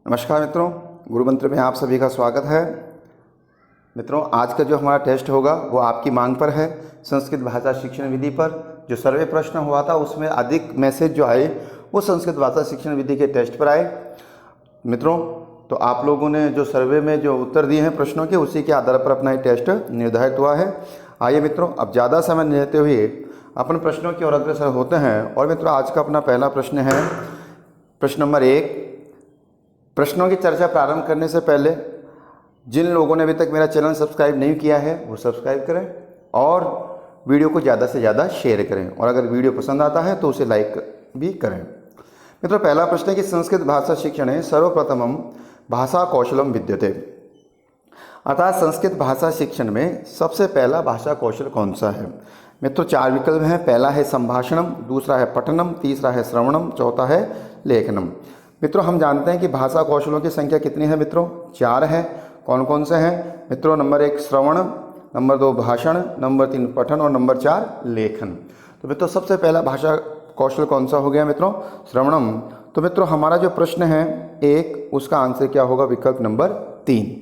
नमस्कार मित्रों, गुरु मंत्र में आप सभी का स्वागत है। मित्रों, आज का जो हमारा टेस्ट होगा वो आपकी मांग पर है। संस्कृत भाषा शिक्षण विधि पर जो सर्वे प्रश्न हुआ था उसमें अधिक मैसेज जो आए वो संस्कृत भाषा शिक्षण विधि के टेस्ट पर आए। मित्रों, तो आप लोगों ने जो सर्वे में जो उत्तर दिए हैं प्रश्नों के, उसी के आधार पर अपना टेस्ट निर्धारित हुआ है। आइए मित्रों, अब ज़्यादा समय नहीं लेते हुए अपन प्रश्नों की ओर अग्रसर होते हैं। और मित्रों, आज का अपना पहला प्रश्न है प्रश्न नंबर 1। प्रश्नों की चर्चा प्रारंभ करने से पहले जिन लोगों ने अभी तक मेरा चैनल सब्सक्राइब नहीं किया है वो सब्सक्राइब करें और वीडियो को ज़्यादा से ज़्यादा शेयर करें, और अगर वीडियो पसंद आता है तो उसे लाइक भी करें। मित्रों, पहला प्रश्न है कि संस्कृत भाषा शिक्षणे सर्वप्रथमम भाषा कौशलम विद्यते, अर्थात संस्कृत भाषा शिक्षण में सबसे पहला भाषा कौशल कौन सा है। मित्रों, 4 विकल्प हैं। पहला है संभाषणम, दूसरा है पठनम, तीसरा है श्रवणम, चौथा है लेखनम। मित्रों, हम जानते हैं कि भाषा कौशलों की संख्या कितनी है मित्रों? 4 है। कौन कौन से हैं मित्रों? नंबर 1 श्रवण, नंबर 2 भाषण, नंबर 3 पठन और नंबर 4 लेखन। तो मित्रों, सबसे पहला भाषा कौशल कौन सा हो गया मित्रों? श्रवणम। तो मित्रों, हमारा जो प्रश्न है 1, उसका आंसर क्या होगा? विकल्प नंबर 3।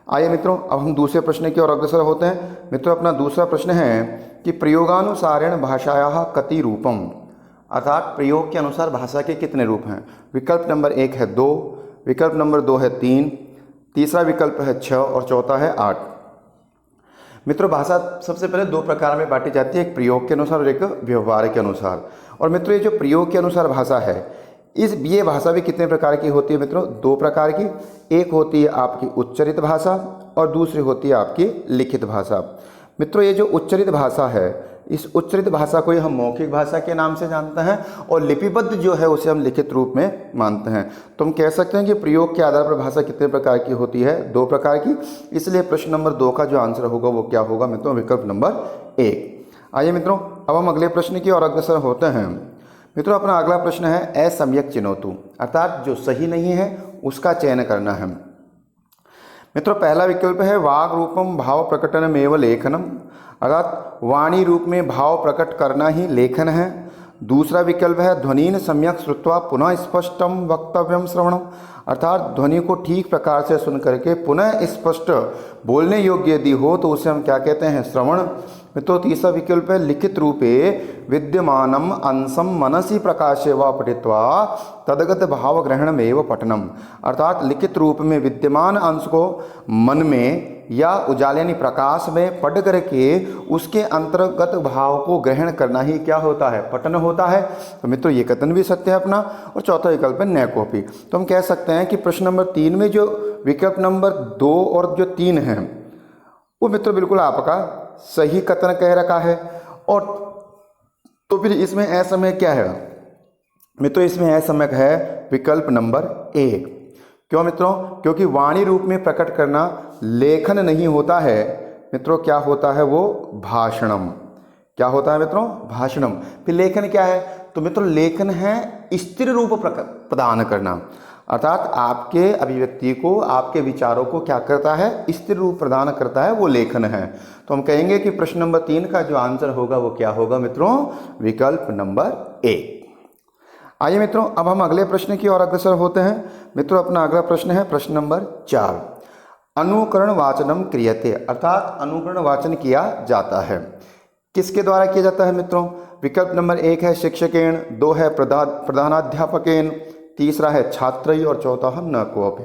आइए मित्रों, अब हम दूसरे प्रश्न की ओर अग्रसर होते हैं। मित्रों, अपना दूसरा प्रश्न है कि प्रयोगानुसारेण भाषायाः कति रूपम, अर्थात प्रयोग के अनुसार भाषा के कितने रूप हैं। विकल्प नंबर 1 है 2, विकल्प नंबर 2 है 3, तीसरा विकल्प है 6 और चौथा है 8। मित्रों, भाषा सबसे पहले 2 प्रकार में बांटी जाती है, एक प्रयोग के अनुसार और एक व्यवहार के अनुसार। और मित्रों, ये जो प्रयोग के अनुसार भाषा है ये भाषा भी कितने प्रकार की होती है मित्रों? 2 प्रकार की। एक होती है आपकी उच्चरित भाषा और दूसरी होती है आपकी लिखित भाषा। मित्रों, ये जो उच्चरित भाषा है, इस उच्चरित भाषा को हम मौखिक भाषा के नाम से जानते हैं और लिपिबद्ध जो है उसे हम लिखित रूप में मानते हैं। तो हम कह सकते हैं कि प्रयोग के आधार पर भाषा कितने प्रकार की होती है? 2 प्रकार की। इसलिए प्रश्न नंबर 2 का जो आंसर होगा वो क्या होगा मित्रों? विकल्प नंबर 1। आइए मित्रों, अब हम अगले प्रश्न की ओर अग्रसर होते हैं। मित्रों, अपना अगला प्रश्न है असम्यक चिनोतु, अर्थात जो सही नहीं है उसका चयन करना है। मित्रों, पहला विकल्प है वाग रूपम भाव प्रकटनमेव लेखनम, अर्थात वाणी रूप में भाव प्रकट करना ही लेखन है। दूसरा विकल्प है ध्वनिन सम्यक श्रुत्वा पुनः स्पष्टम वक्तव्यम श्रवणम, अर्थात ध्वनि को ठीक प्रकार से सुन करके पुनः स्पष्ट बोलने योग्य यदि हो तो उसे हम क्या कहते हैं? श्रवण। मित्रों, तीसरा विकल्प है लिखित रूपे विद्यमानम अंशम मनसि प्रकाशे व पठित्वा तदगत भाव ग्रहणमेव पठनम, अर्थात लिखित रूप में विद्यमान अंश को मन में या उजाले यानी प्रकाश में पढ़ करके उसके अंतर्गत भाव को ग्रहण करना ही क्या होता है? पठन होता है। तो मित्रों, ये कथन भी सत्य है अपना। और चौथा विकल्प है न कॉपी। तो हम कह सकते हैं कि प्रश्न नंबर 3 में जो विकल्प नंबर 2 और जो 3 है वो मित्रों बिल्कुल आपका सही कथन कह रखा है। और तो फिर इसमें असमय क्या है मित्रों? इसमें असमय है विकल्प नंबर 1। क्यों मित्रों? क्योंकि वाणी रूप में प्रकट करना लेखन नहीं होता है मित्रों, क्या होता है वो? भाषणम। क्या होता है मित्रों? भाषणम। फिर लेखन क्या है? तो मित्रों, लेखन है स्थिर रूप प्रदान करना, अर्थात आपके अभिव्यक्ति को, आपके विचारों को क्या करता है? स्थिर रूप प्रदान करता है, वो लेखन है। तो हम कहेंगे कि प्रश्न नंबर 3 का जो आंसर होगा वो क्या होगा मित्रों? विकल्प नंबर 1। आइए मित्रों, अब हम अगले प्रश्न की ओर अग्रसर होते हैं। मित्रों, अपना अगला प्रश्न है प्रश्न नंबर 4। अनुकरण वाचनम क्रियते, अर्थात अनुकरण वाचन किया जाता है। किसके द्वारा किया जाता है मित्रों? विकल्प नंबर 1 है शिक्षकेन, 2 है प्रधानाध्यापकेन, तीसरा है छात्रई और चौथा है न कोपि।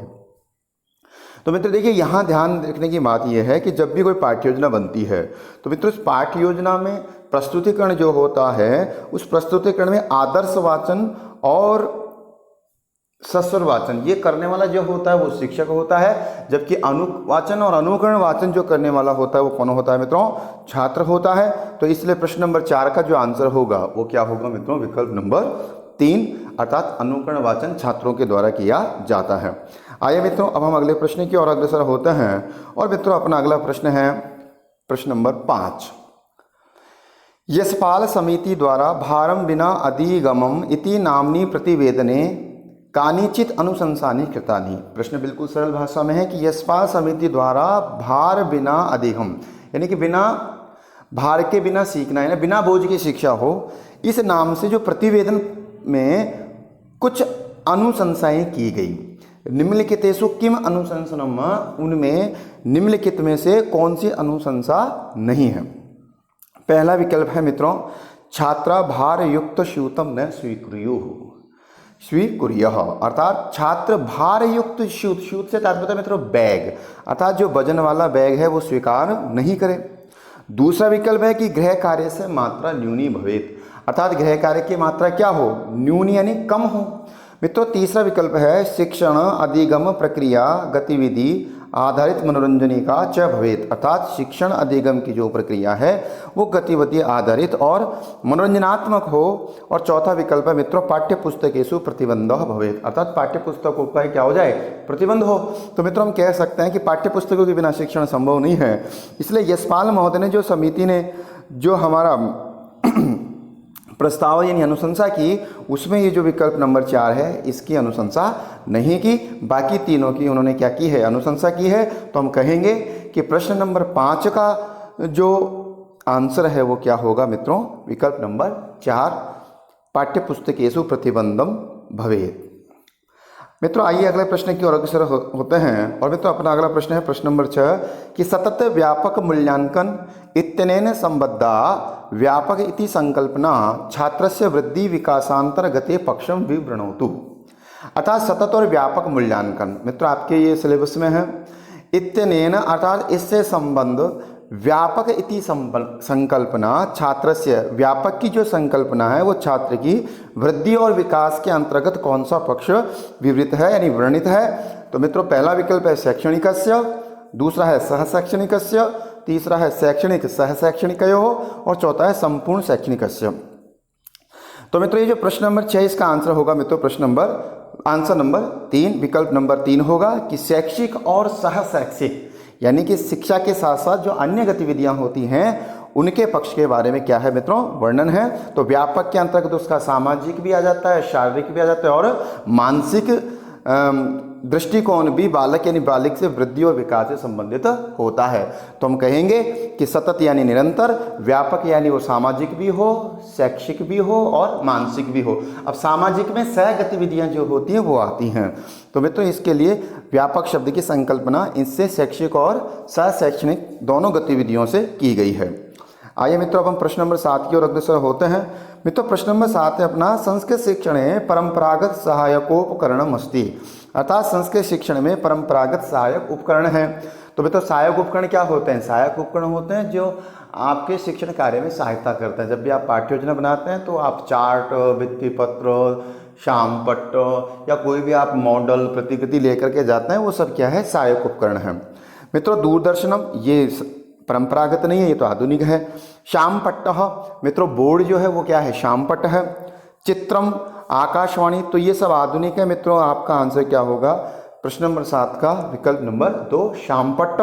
तो मित्र देखिए, यहाँ ध्यान रखने की बात यह है कि जब भी कोई पाठ्य योजना बनती है तो मित्रों इस पाठ्य योजना में प्रस्तुतिकरण जो होता है उस प्रस्तुतिकरण में आदर्श वाचन और सस्वर वाचन ये करने वाला जो होता है वो शिक्षक होता है, जबकि अनुवाचन और अनुकरण वाचन जो करने वाला होता है वो कौन होता है मित्रों? छात्र होता है। तो इसलिए प्रश्न नंबर 4 का जो आंसर होगा वो क्या होगा मित्रों? विकल्प नंबर 3, अर्थात अनुकरण वाचन छात्रों के द्वारा किया जाता है। आइए मित्रों, अब हम अगले प्रश्न की ओर अग्रसर होते हैं। और मित्रों, अपना अगला प्रश्न है प्रश्न नंबर 5। यशपाल समिति द्वारा भारम विना अधिगमम इति नामनी प्रतिवेदने कानिचित अनुशंसानि कृतानि। प्रश्न बिल्कुल सरल भाषा में है कि यशपाल समिति द्वारा भार बिना अधिगम यानी कि बिना भार के बिना सीखना, यानी बिना बोझ की शिक्षा हो, इस नाम से जो प्रतिवेदन में कुछ अनुशंसाएं की गई। निम्नलिखितेषु किम अनुशंसनम, उनमें निम्नलिखित में से कौन सी अनुशंसा नहीं है। पहला विकल्प है मित्रों, छात्रा भार युक्त स्यूतम न स्वीकुर्यः, अर्थात छात्र भार युक्त स्यूत, स्यूत से तात्पर्य मित्रों बैग, अर्थात जो वजन वाला बैग है वो स्वीकार नहीं करे। दूसरा विकल्प है कि गृह कार्य से मात्रा न्यूनी भवेत, अर्थात गृह कार्य की मात्रा क्या हो, न्यूनी यानी कम हो। मित्रों तीसरा विकल्प है शिक्षण अधिगम प्रक्रिया गतिविधि आधारित मनोरंजनी का च भवेत, अर्थात शिक्षण अधिगम की जो प्रक्रिया है वो गतिविधि आधारित और मनोरंजनात्मक हो। और चौथा विकल्प है मित्रों पाठ्य पुस्तकेषु प्रतिबंधः भवेत, अर्थात पाठ्य पुस्तकों का क्या हो जाए, प्रतिबंध हो। तो मित्रों हम कह सकते हैं कि पाठ्य पुस्तकों के बिना शिक्षण संभव नहीं है। इसलिए यशपाल महोदय ने जो समिति ने जो हमारा प्रस्ताव यानी अनुशंसा की, उसमें ये जो विकल्प नंबर 4 है इसकी अनुशंसा नहीं की, बाकी तीनों की उन्होंने क्या की है, अनुशंसा की है। तो हम कहेंगे कि प्रश्न नंबर 5 का जो आंसर है वो क्या होगा मित्रों, विकल्प नंबर 4 पाठ्यपुस्तकेषु प्रतिबंधम भवेत्। मित्रों आइए अगले प्रश्न की ओर अग्रसर होते हैं। और मित्रों अपना अगला प्रश्न है प्रश्न नंबर 6 कि सतत व्यापक मूल्यांकन इत्यनेन संबद्धा व्यापक इति संकल्पना छात्रस्य वृद्धि विकासांतर्गते पक्षम विवृणोतु, अर्थात सतत और व्यापक मूल्यांकन मित्रों आपके ये सिलेबस में है। इत्यनेन अर्थात इससे संबंध, व्यापक इति संकल्पना छात्रस्य, व्यापक की जो संकल्पना है वो छात्र की वृद्धि और विकास के अंतर्गत कौन सा पक्ष विवृत है यानी वर्णित है। तो मित्रों पहला विकल्प है शैक्षणिकस्य, दूसरा है सहशैक्षणिकस्य, तीसरा है शैक्षणिक सहशैक्षणिकयोः और चौथा है संपूर्ण शैक्षणिकस्य। तो मित्रों ये जो प्रश्न नंबर 6 इसका आंसर होगा मित्रों आंसर नंबर 3 विकल्प नंबर 3 होगा कि शैक्षिक और सहशैक्षिक यानी कि शिक्षा के साथ साथ जो अन्य गतिविधियां होती हैं उनके पक्ष के बारे में क्या है मित्रों, वर्णन है। तो व्यापक के अंतर्गत उसका सामाजिक भी आ जाता है, शारीरिक भी आ जाता है और मानसिक दृष्टिकोण भी बालक यानी बालिक से वृद्धि और विकास से संबंधित होता है। तो हम कहेंगे कि सतत यानी निरंतर, व्यापक यानी वो सामाजिक भी हो, शैक्षिक भी हो और मानसिक भी हो। अब सामाजिक में सह गतिविधियां जो होती हैं वो आती हैं। तो मित्रों इसके लिए व्यापक शब्द की संकल्पना इससे शैक्षिक और सह शैक्षणिक दोनों गतिविधियों से की गई है। आइए मित्रों अब हम प्रश्न नंबर 7 की ओर अग्रसर होते हैं। मित्रों प्रश्न नंबर 7 है अपना संस्कृत शिक्षणे परंपरागत सहायकोपकरणम अस्ति, अर्थात संस्कृत शिक्षण में परंपरागत सहायक उपकरण है। तो मित्रों सहायक उपकरण क्या होते हैं, सहायक उपकरण होते हैं जो आपके शिक्षण कार्य में सहायता करते हैं। जब भी आप पाठ्य योजना बनाते हैं तो आप चार्ट, भित्ति पत्र, श्यामपट्ट या कोई भी आप मॉडल प्रतिकृति लेकर के जाते हैं, वो सब क्या है, सहायक उपकरण है। मित्रों दूरदर्शनम ये परंपरागत नहीं है, ये तो आधुनिक है। श्यामपट्ट मित्रों बोर्ड जो है वो क्या है, श्यामपट्ट है। चित्रम आकाशवाणी, तो ये सब आधुनिक है। मित्रों आपका आंसर क्या होगा प्रश्न नंबर 7 का विकल्प नंबर 2 श्यामपट्ट,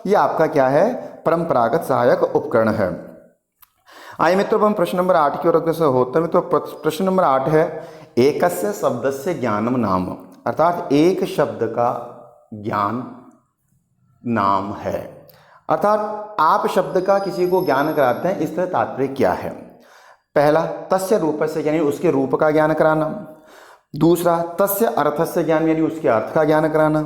ये आपका क्या है, परंपरागत सहायक उपकरण है। आइए मित्रों हम प्रश्न नंबर 8 की ओर अग्रसर होते हैं। मित्रों प्रश्न नंबर 8 है एकस्य शब्दस्य ज्ञानम नाम, अर्थात एक शब्द का ज्ञान नाम है, अर्थात आप शब्द का किसी को ज्ञान कराते हैं, इसका तात्पर्य क्या है। पहला तस्य रूपस्य यानी उसके रूप का ज्ञान कराना, दूसरा तस्य अर्थस्य ज्ञान यानी उसके अर्थ का ज्ञान कराना,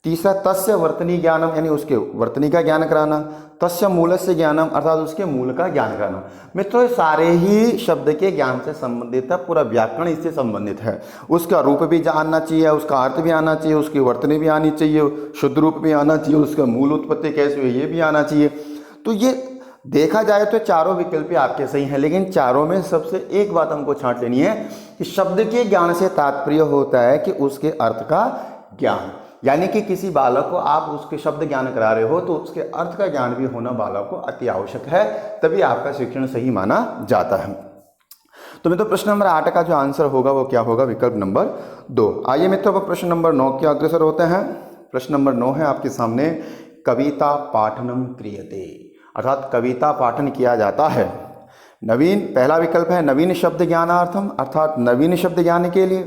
तीसरा तस्य वर्तनी ज्ञानम यानी उसके वर्तनी का ज्ञान कराना, तस्य मूलस्य ज्ञानम अर्थात उसके मूल का ज्ञान कराना। मित्रों ये सारे ही शब्द के ज्ञान से संबंधित है, पूरा व्याकरण इससे संबंधित है। उसका रूप भी जानना चाहिए, उसका अर्थ भी आना चाहिए, उसकी वर्तनी भी आनी चाहिए, शुद्ध रूप भी आना चाहिए, उसका मूल उत्पत्ति कैसे हुई ये भी आना चाहिए। तो ये देखा जाए तो चारों विकल्प आपके सही हैं, लेकिन चारों में सबसे एक बात हमको छांट लेनी है कि शब्द के ज्ञान से तात्पर्य होता है कि उसके अर्थ का ज्ञान, यानी कि किसी बालक को आप उसके शब्द ज्ञान करा रहे हो तो उसके अर्थ का ज्ञान भी होना बालक को अति आवश्यक है, तभी आपका शिक्षण सही माना जाता है। तो मित्रों प्रश्न नंबर 8 का जो आंसर होगा वो क्या होगा, विकल्प नंबर 2। आइए मित्रों अब प्रश्न नंबर 9 के अग्रसर होते हैं। प्रश्न नंबर 9 है आपके सामने कविता पाठनम क्रियते, अर्थात कविता पाठन किया जाता है। नवीन पहला विकल्प है नवीन शब्द ज्ञानार्थम, अर्थात नवीन शब्द ज्ञान के लिए।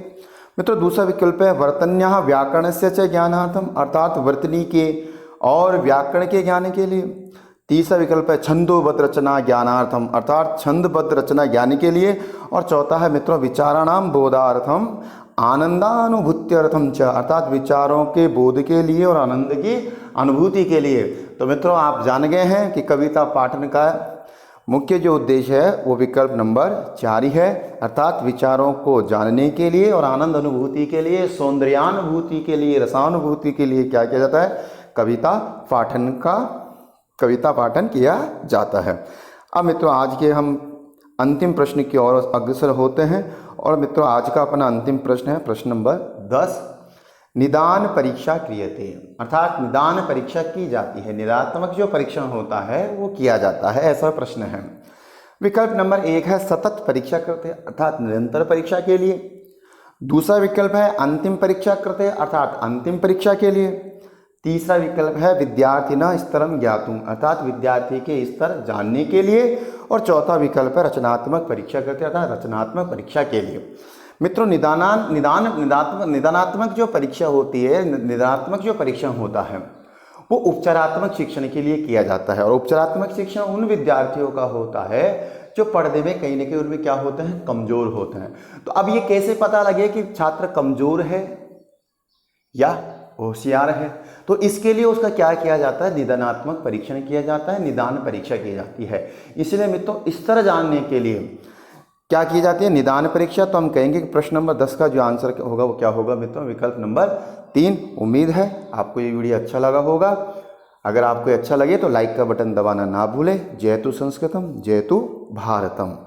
मित्रों दूसरा विकल्प है वर्तन्यः व्याकरणस्य च ज्ञानार्थम, अर्थात वर्तनी के और व्याकरण के ज्ञान के लिए। तीसरा विकल्प है छंदोबद्ध रचना ज्ञानार्थम, अर्थात छंदबद्ध रचना ज्ञान के लिए। और चौथा है मित्रों विचाराणाम बोधार्थम, आनंदानुभूत्यर्थम च, अर्थात विचारों के बोध के लिए और आनंद की अनुभूति के लिए। तो मित्रों आप जान गए हैं कि कविता पाठन का मुख्य जो उद्देश्य है वो विकल्प नंबर 4 ही है, अर्थात विचारों को जानने के लिए और आनंद अनुभूति के लिए, सौंदर्यानुभूति के लिए, रसानुभूति के लिए क्या किया जाता है, कविता पाठन किया जाता है। अब मित्रों आज के हम अंतिम प्रश्न की ओर अग्रसर होते हैं और मित्रों आज का अपना अंतिम प्रश्न है प्रश्न नंबर 10। निदान परीक्षा क्रियते, अर्थात निदान परीक्षा की जाती है, निदानात्मक जो परीक्षण होता है वो किया जाता है, ऐसा प्रश्न है। विकल्प नंबर 1 है सतत परीक्षा करते, अर्थात निरंतर परीक्षा के लिए। दूसरा विकल्प है अंतिम परीक्षा करते, अर्थात अंतिम परीक्षा के लिए। तीसरा विकल्प है विद्यार्थिना स्तरम ज्ञातुम, अर्थात विद्यार्थी के स्तर जानने के लिए। और चौथा विकल्प है रचनात्मक परीक्षा करते, अर्थात रचनात्मक परीक्षा के लिए। मित्रों निदानात्मक जो परीक्षा होती है, निदानात्मक जो परीक्षण होता है वो उपचारात्मक शिक्षण के लिए किया जाता है। और उपचारात्मक शिक्षण उन विद्यार्थियों का होता है जो पढ़ने में कहीं ना कहीं उनमें क्या होते हैं, कमजोर होते हैं। तो अब ये कैसे पता लगे कि छात्र कमजोर है या होशियार है, तो इसके लिए उसका क्या किया जाता है, निदानात्मक परीक्षण किया जाता है, निदान परीक्षा की जाती है। इसलिए मित्रों स्तर जानने के लिए क्या की जाती है, निदान परीक्षा। तो हम कहेंगे कि प्रश्न नंबर 10 का जो आंसर होगा वो क्या होगा मित्रों, विकल्प नंबर 3। उम्मीद है आपको ये वीडियो अच्छा लगा होगा। अगर आपको अच्छा लगे तो लाइक का बटन दबाना ना भूलें। जयतु संस्कृतम जयतु भारतम।